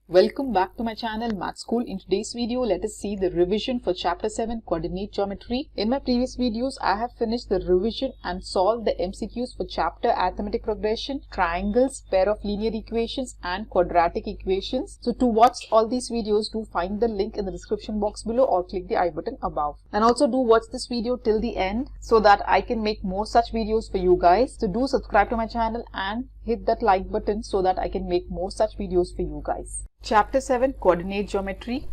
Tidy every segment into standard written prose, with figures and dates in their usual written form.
Welcome back to my channel Math School. In today's video, let us see the revision for Chapter 7 Coordinate Geometry. In my previous videos, I have finished the revision and solved the MCQs for Chapter Arithmetic Progression, Triangles, Pair of Linear Equations and Quadratic Equations. So to watch all these videos, do find the link in the description box below or click the I button above. And also do watch this video till the end so that I can make more such videos for you guys. So do subscribe to my channel and hit that like button so that I can make more such videos for you guys. Chapter 7 Coordinate Geometry.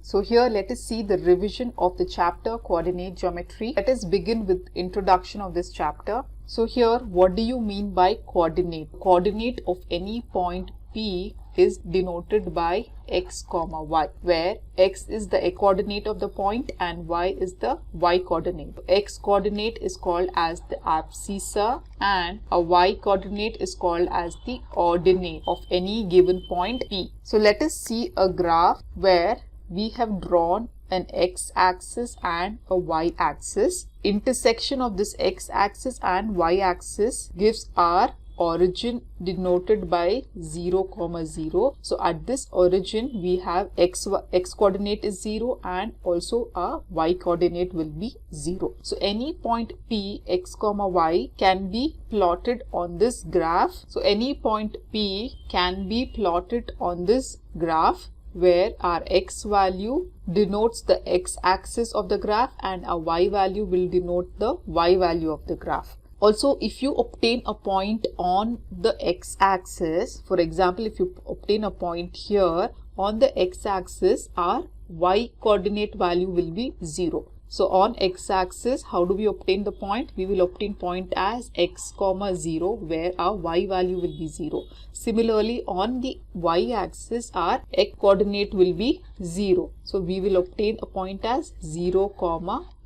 So here let us see the revision of the chapter Coordinate Geometry. Let us begin with introduction of this chapter. So here, what do you mean by coordinate? Coordinate of any point P is denoted by x comma y, where x is the coordinate of the point and y is the y coordinate. X coordinate is called as the abscissa and a y coordinate is called as the ordinate of any given point P. So let us see a graph where we have drawn an x-axis and a y-axis. Intersection of this x-axis and y-axis gives our origin denoted by 0, 0. So at this origin we have x coordinate is 0 and also a y coordinate will be 0. So any point P x, y can be plotted on this graph. So any point P can be plotted on this graph where our x value denotes the x-axis of the graph and our y value will denote the y value of the graph. Also, if you obtain a point on the x-axis, for example, if you obtain a point here on the x-axis, our y coordinate value will be 0. So on x-axis, how do we obtain the point? We will obtain point as x, 0 where our y value will be 0. Similarly, on the y-axis, our x coordinate will be 0. So we will obtain a point as 0,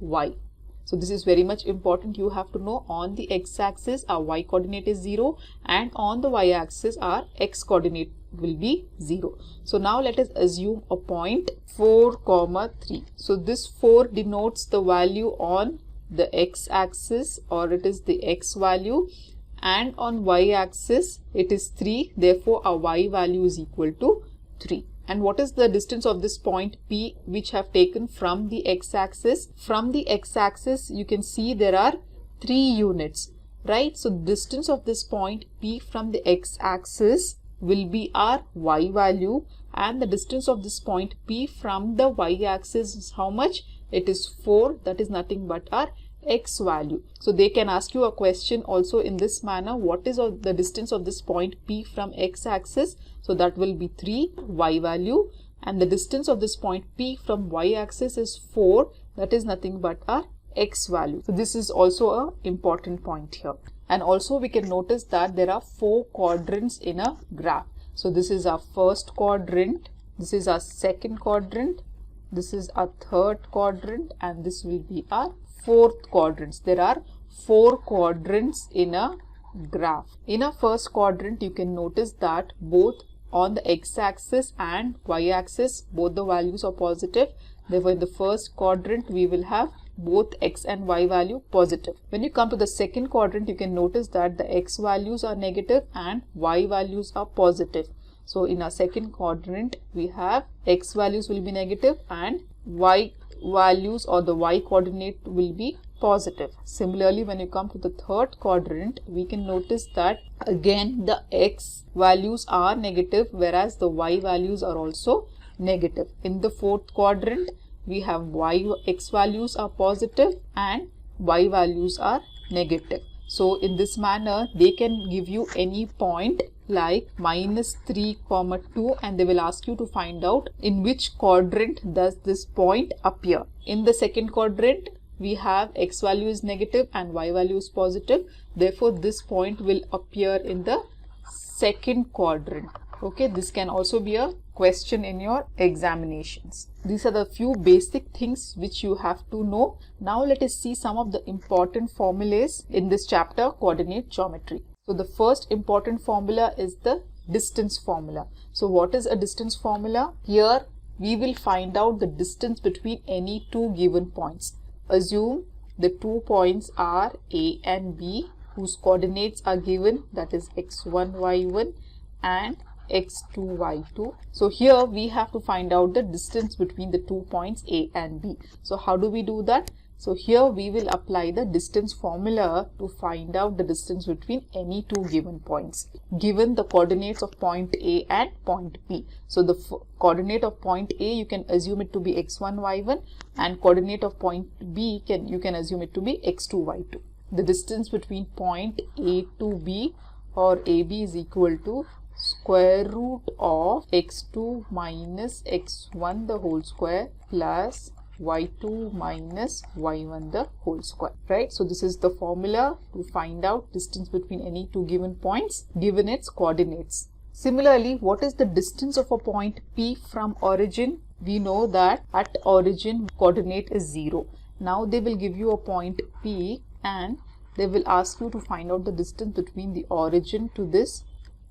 y. So this is very much important. You have to know on the x-axis our y coordinate is 0 and on the y-axis our x coordinate will be 0. So now let us assume a point 4, 3. So this 4 denotes the value on the x-axis or it is the x value, and on y-axis it is 3. Therefore our y value is equal to 3. And what is the distance of this point P which have taken from the x-axis? From the x-axis you can see there are 3 units, right? So distance of this point P from the x-axis will be our y value and the distance of this point P from the y-axis is how much? It is 4. That is nothing but our x value. So they can ask you a question also in this manner. What is the distance of this point P from x-axis? So that will be 3, y value, and the distance of this point P from y-axis is 4. That is nothing but our x value. So this is also an important point here. And also we can notice that there are 4 quadrants in a graph. So this is our first quadrant, this is our second quadrant, this is our third quadrant, and this will be our fourth quadrants. There are 4 quadrants in a graph. In a first quadrant, you can notice that both on the x-axis and y-axis, both the values are positive. Therefore, in the first quadrant, we will have both x and y value positive. When you come to the second quadrant, you can notice that the x values are negative and y values are positive. So in our second quadrant, we have x values will be negative and y values or the y coordinate will be positive. Similarly, when you come to the third quadrant, we can notice that again the x values are negative whereas the y values are also negative. In the fourth quadrant, we have x values are positive and y values are negative. So in this manner, they can give you any point like -3, 2 and they will ask you to find out in which quadrant does this point appear. In the second quadrant, we have x value is negative and y value is positive. Therefore, this point will appear in the second quadrant. Okay, this can also be a question in your examinations. These are the few basic things which you have to know. Now let us see some of the important formulas in this chapter, coordinate geometry. So the first important formula is the distance formula. So what is a distance formula? Here we will find out the distance between any two given points. Assume the 2 points are A and B whose coordinates are given, that is x1, y1 and x2, y2. So here we have to find out the distance between the 2 points A and B. So how do we do that? So here we will apply the distance formula to find out the distance between any two given points, given the coordinates of point A and point B. So the coordinate of point A, you can assume it to be x1, y1, and coordinate of point B, you can assume it to be x2, y2. The distance between point A to B or AB is equal to square root of x2 minus x1 the whole square plus y2 minus y1 the whole square, right? So this is the formula to find out distance between any two given points given its coordinates. Similarly, what is the distance of a point P from origin? We know that at origin coordinate is 0. Now they will give you a point P and they will ask you to find out the distance between the origin to this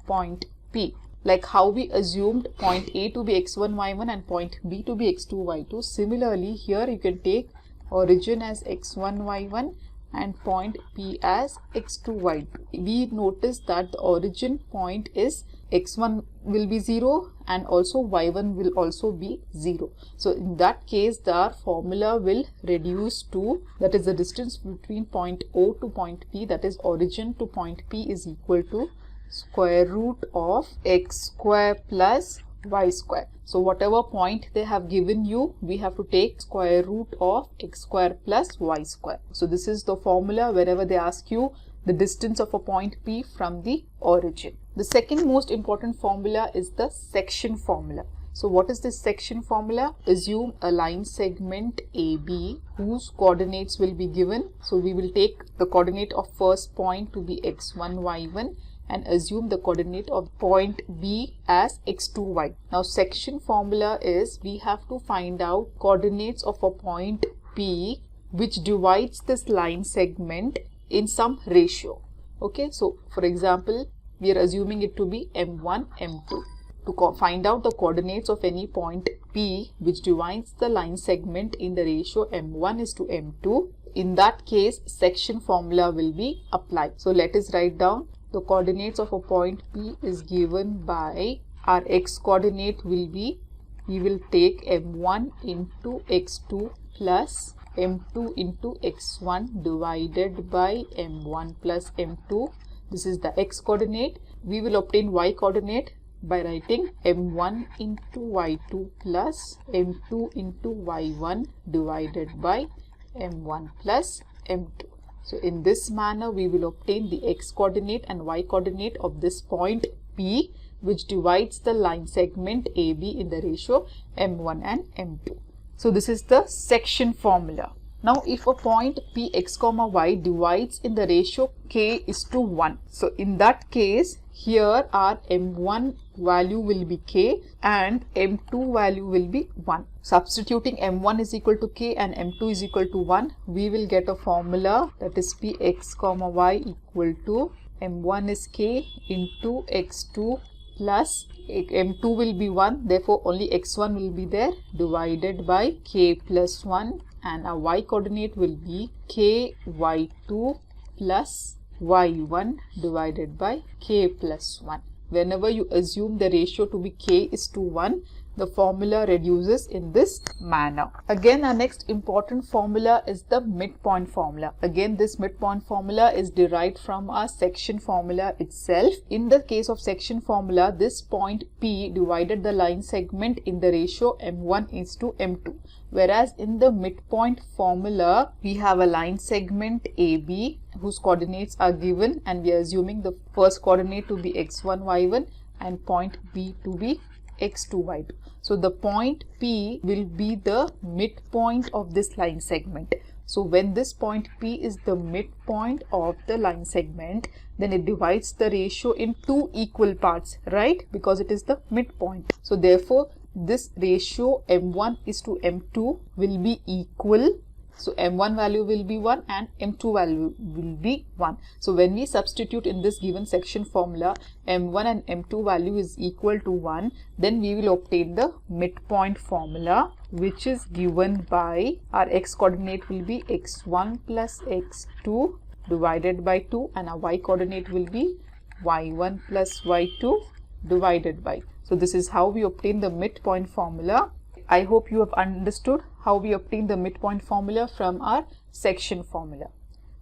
point P. Like how we assumed point A to be x1, y1 and point B to be x2, y2. Similarly, here you can take origin as x1, y1 and point P as x2, y2. We notice that the origin point is x1 will be 0 and also y1 will also be 0. So in that case, the formula will reduce to, that is the distance between point O to point P, that is origin to point P, is equal to square root of x square plus y square. So whatever point they have given you, we have to take square root of x square plus y square. So this is the formula wherever they ask you the distance of a point P from the origin. The second most important formula is the section formula. So what is this section formula? Assume a line segment AB whose coordinates will be given. So we will take the coordinate of first point to be x1, y1 and assume the coordinate of point B as x2, y. Now section formula is, we have to find out coordinates of a point P which divides this line segment in some ratio. Okay, so for example, we are assuming it to be m1, m2. To find out the coordinates of any point P which divides the line segment in the ratio m1 is to m2, in that case section formula will be applied. So let us write down. The coordinates of a point P is given by, our x coordinate will be, we will take m1 into x2 plus m2 into x1 divided by m1 plus m2. This is the x coordinate. We will obtain y coordinate by writing m1 into y2 plus m2 into y1 divided by m1 plus m2. So in this manner, we will obtain the x coordinate and y coordinate of this point P which divides the line segment AB in the ratio m1 and m2. So this is the section formula. Now if a point P x comma y divides in the ratio k is to 1. So in that case, here our m1 value will be k and m2 value will be 1. Substituting m1 is equal to k and m2 is equal to 1, we will get a formula, that is P x comma y equal to m1 is k into x2 plus m2 will be 1, therefore only x1 will be there, divided by k plus 1, and our y coordinate will be k y2 plus y1 divided by k plus 1. Whenever you assume the ratio to be k is to 1, the formula reduces in this manner. Again, our next important formula is the midpoint formula. Again, this midpoint formula is derived from our section formula itself. In the case of section formula, this point P divided the line segment in the ratio m1 is to m2. Whereas in the midpoint formula, we have a line segment AB whose coordinates are given and we are assuming the first coordinate to be x1, y1 and point B to be x2, y2. So the point P will be the midpoint of this line segment. So when this point P is the midpoint of the line segment, then it divides the ratio in two equal parts, right? Because it is the midpoint. So therefore, this ratio m1 is to m2 will be equal. So m1 value will be 1 and m2 value will be 1. So when we substitute in this given section formula, m1 and m2 value is equal to 1, then we will obtain the midpoint formula, which is given by our x coordinate will be x1 plus x2 divided by 2, and our y coordinate will be y1 plus y2 divided by. So this is how we obtain the midpoint formula. I hope you have understood how we obtain the midpoint formula from our section formula,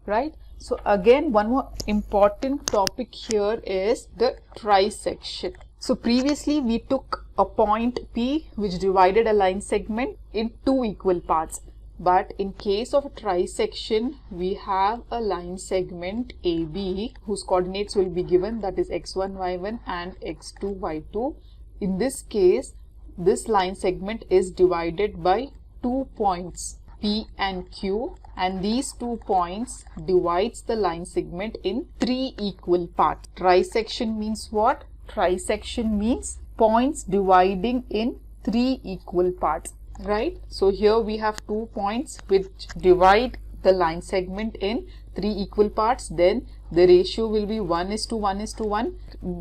right? So again, one more important topic here is the trisection. So previously we took a point P which divided a line segment in two equal parts. But in case of a trisection, we have a line segment AB whose coordinates will be given, that is x1, y1 and x2, y2. In this case, this line segment is divided by 2 points P and Q, and these 2 points divides the line segment in 3 equal parts. Trisection means what? Trisection means points dividing in 3 equal parts, right? So here we have 2 points which divide the line segment in 3 equal parts. Then the ratio will be 1:1:1.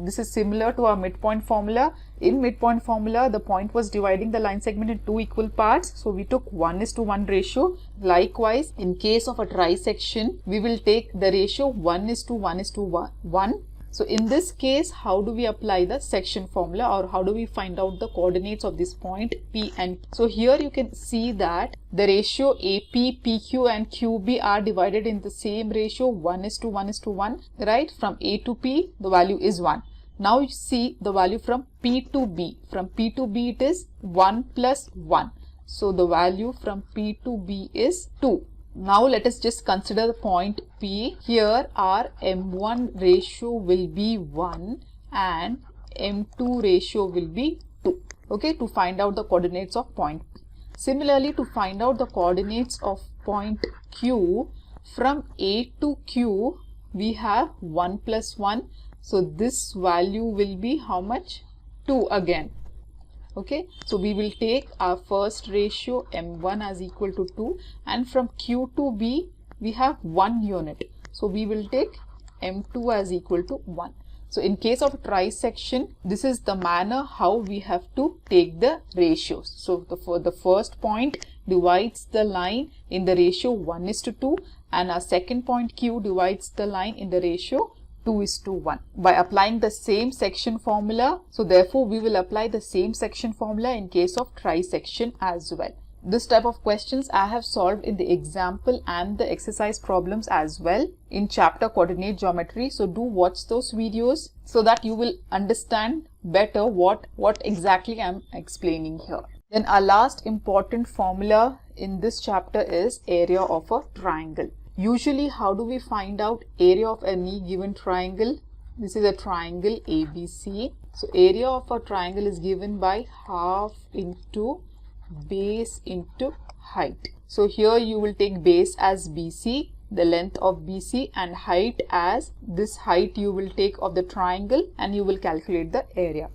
This is similar to our midpoint formula. In midpoint formula, the point was dividing the line segment in 2 equal parts, so we took 1:1 ratio. Likewise, in case of a trisection, we will take the ratio 1:1:1. So in this case, how do we apply the section formula, or how do we find out the coordinates of this point P and Q? So here you can see that the ratio AP, PQ and QB are divided in the same ratio 1:1:1, right? From A to P, the value is 1. Now you see the value from P to B. From P to B it is 1 plus 1. So the value from P to B is 2. Now let us just consider the point P. Here our M1 ratio will be 1 and M2 ratio will be 2. Okay, to find out the coordinates of point P. Similarly, to find out the coordinates of point Q, from A to Q we have 1 plus 1. So this value will be how much? 2 again. Okay, so we will take our first ratio M1 as equal to 2, and from Q to B we have 1 unit. So we will take M2 as equal to 1. So in case of trisection, this is the manner how we have to take the ratios. So for the first point divides the line in the ratio 1:2, and our second point Q divides the line in the ratio 2:1 by applying the same section formula. So therefore we will apply the same section formula in case of trisection as well. This type of questions I have solved in the example and the exercise problems as well in chapter coordinate geometry. So do watch those videos so that you will understand better what exactly I am explaining here. Then our last important formula in this chapter is area of a triangle. Usually, how do we find out area of any given triangle? This is a triangle ABC. So area of a triangle is given by half into base into height. So here you will take base as BC, the length of BC, and height as this height you will take of the triangle, and you will calculate the area.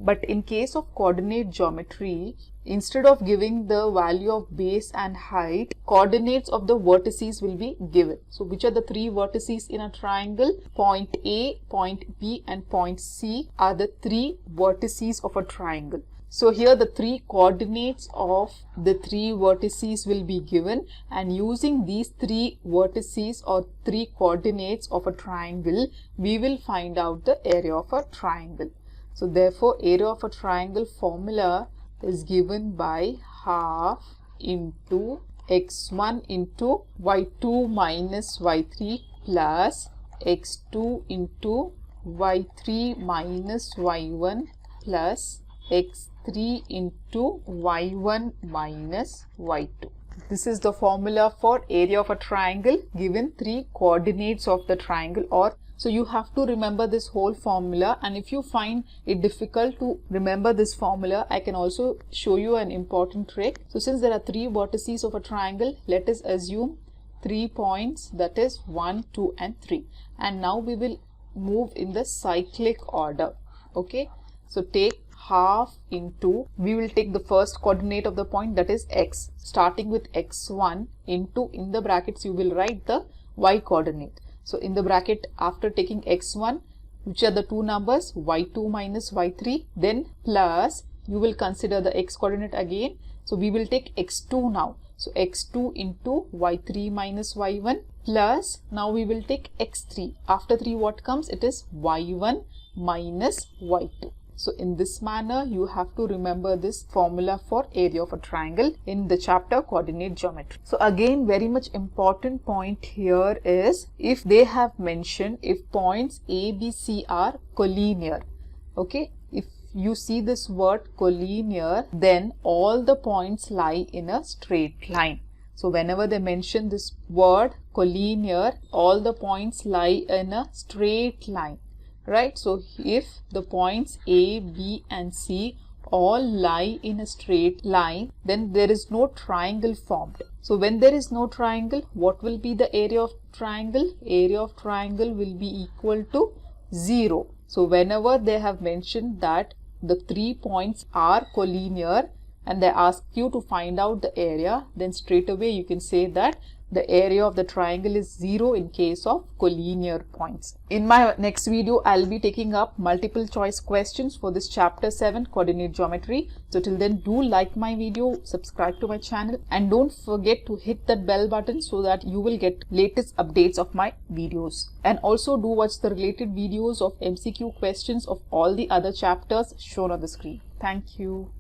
But in case of coordinate geometry, instead of giving the value of base and height, coordinates of the vertices will be given. So which are the 3 vertices in a triangle? Point A, point B and point C are the 3 vertices of a triangle. So here the 3 coordinates of the 3 vertices will be given, and using these 3 vertices or 3 coordinates of a triangle, we will find out the area of a triangle. So therefore area of a triangle formula is given by half into x1 into y2 minus y3 plus x2 into y3 minus y1 plus x3 into y1 minus y2. This is the formula for area of a triangle given 3 coordinates of the triangle. Or so you have to remember this whole formula, and if you find it difficult to remember this formula, I can also show you an important trick. So since there are 3 vertices of a triangle, let us assume 3 points, that is 1, 2 and 3. And now we will move in the cyclic order. Okay, so take half into, we will take the first coordinate of the point, that is x, starting with x1 into, in the brackets you will write the y coordinate. So in the bracket, after taking x1, which are the 2 numbers, y2 minus y3, then plus, you will consider the x coordinate again. So we will take x2 now. So x2 into y3 minus y1 plus, now we will take x3. After 3 what comes? It is y1 minus y2. So in this manner, you have to remember this formula for area of a triangle in the chapter coordinate geometry. So again, very much important point here is if they have mentioned if points A, B, C are collinear. Okay, if you see this word collinear, then all the points lie in a straight line. So whenever they mention this word collinear, all the points lie in a straight line. Right, so if the points A, B and C all lie in a straight line, then there is no triangle formed. So when there is no triangle, what will be the area of triangle? Area of triangle will be equal to 0. So whenever they have mentioned that the 3 points are collinear and they ask you to find out the area, then straight away you can say that the area of the triangle is 0 in case of collinear points. In my next video, I'll be taking up multiple choice questions for this chapter 7 coordinate geometry. So till then, do like my video, subscribe to my channel and don't forget to hit that bell button so that you will get latest updates of my videos. And also do watch the related videos of MCQ questions of all the other chapters shown on the screen. Thank you.